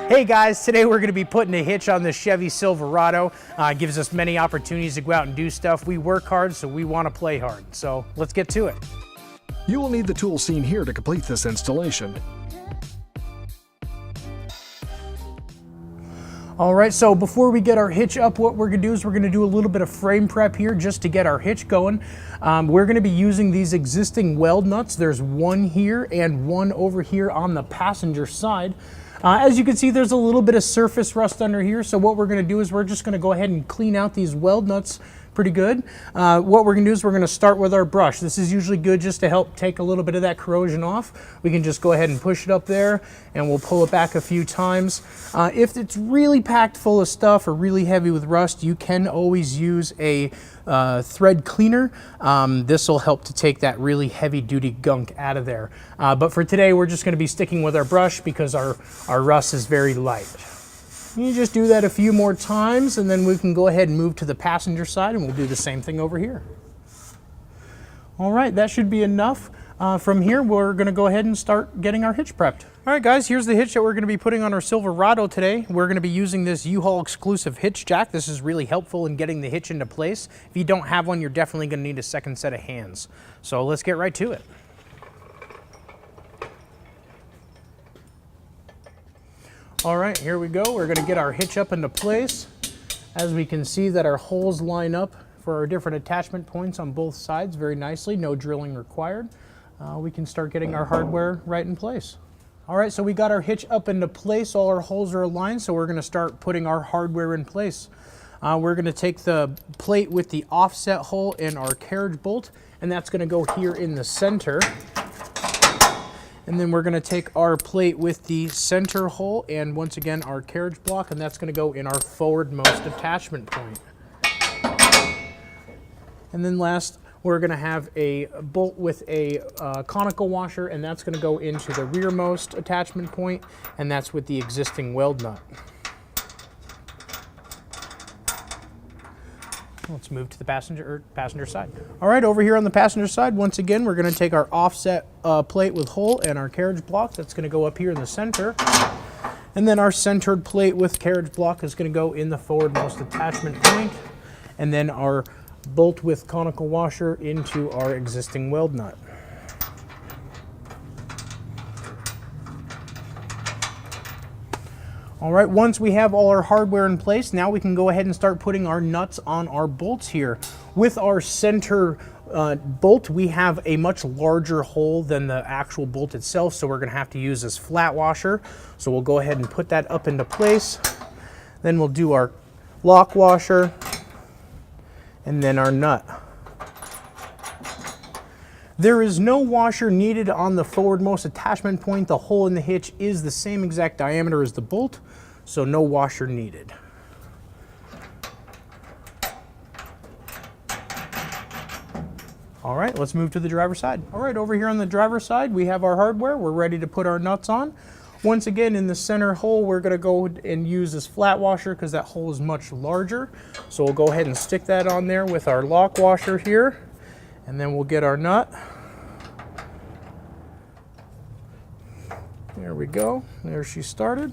Hey guys, today we're going to be putting a hitch on the Chevy Silverado. It gives us many opportunities to go out and do stuff. We work hard, so we want to play hard. So let's get to it. You will need the tools seen here to complete this installation. All right, so before we get our hitch up, what we're gonna do is we're gonna do a little bit of frame prep here just to get our hitch going. We're gonna be using these existing weld nuts. There's one here and one over here on the passenger side. As you can see, there's a little bit of surface rust under here. So what we're gonna do is we're just gonna go ahead and clean out these weld nuts pretty good. What we're gonna do is we're gonna start with our brush. This is usually good just to help take a little bit of that corrosion off. We can just go ahead and push it up there and we'll pull it back a few times. If it's really packed full of stuff or really heavy with rust, you can always use a thread cleaner. This will help to take that really heavy duty gunk out of there. But for today, we're just gonna be sticking with our brush because our rust is very light. You just do that a few more times and then we can go ahead and move to the passenger side and we'll do the same thing over here. All right, that should be enough. From here, we're gonna go ahead and start getting our hitch prepped. All right guys, here's the hitch that we're gonna be putting on our Silverado today. We're gonna be using this U-Haul exclusive hitch jack. This is really helpful in getting the hitch into place. If you don't have one, you're definitely gonna need a second set of hands. So let's get right to it. All right, here we go. We're gonna get our hitch up into place. As we can see that our holes line up for our different attachment points on both sides very nicely, no drilling required. We can start getting our hardware right in place. All right, so we got our hitch up into place, all our holes are aligned, so we're gonna start putting our hardware in place. We're gonna take the plate with the offset hole in our carriage bolt, and that's gonna go here in the center. And then we're gonna take our plate with the center hole and once again our carriage block, and that's gonna go in our forwardmost attachment point. And then last, we're gonna have a bolt with a conical washer, and that's gonna go into the rearmost attachment point, and that's with the existing weld nut. Let's move to the passenger side. All right, over here on the passenger side, once again, we're gonna take our offset plate with hole and our carriage block. That's gonna go up here in the center. And then our centered plate with carriage block is gonna go in the forwardmost attachment point. And then our bolt with conical washer into our existing weld nut. All right, once we have all our hardware in place, now we can go ahead and start putting our nuts on our bolts here. With our center bolt, we have a much larger hole than the actual bolt itself, so we're gonna have to use this flat washer. So we'll go ahead and put that up into place. Then we'll do our lock washer and then our nut. There is no washer needed on the forwardmost attachment point. The hole in the hitch is the same exact diameter as the bolt, so no washer needed. All right, let's move to the driver's side. All right, over here on the driver's side, we have our hardware. We're ready to put our nuts on. Once again, in the center hole, we're gonna go and use this flat washer because that hole is much larger. So we'll go ahead and stick that on there with our lock washer here. And then we'll get our nut. There we go, there she started.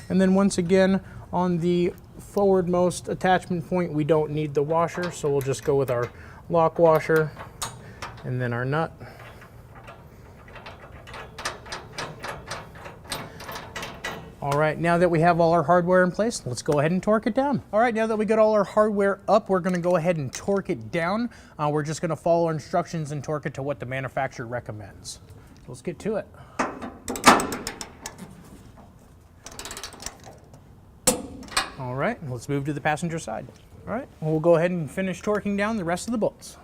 And then once again, on the forwardmost attachment point, we don't need the washer, so we'll just go with our lock washer and then our nut. All right, now that we have all our hardware in place, let's go ahead and torque it down. All right, now that we got all our hardware up, we're gonna go ahead and torque it down. We're just gonna follow our instructions and torque it to what the manufacturer recommends. Let's get to it. All right, let's move to the passenger side. All right, we'll go ahead and finish torquing down the rest of the bolts.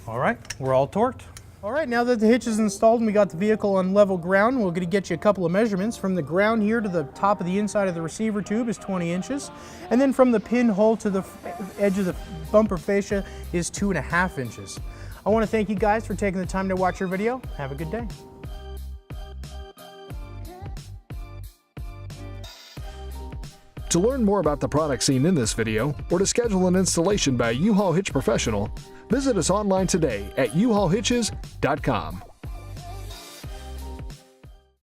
All right, we're all torqued. All right, now that the hitch is installed and we got the vehicle on level ground, we're gonna get you a couple of measurements. From the ground here to the top of the inside of the receiver tube is 20 inches. And then from the pinhole to the edge of the bumper fascia is 2.5 inches. I wanna thank you guys for taking the time to watch our video. Have a good day. To learn more about the product seen in this video, or to schedule an installation by a U-Haul Hitch professional, visit us online today at uhaulhitches.com.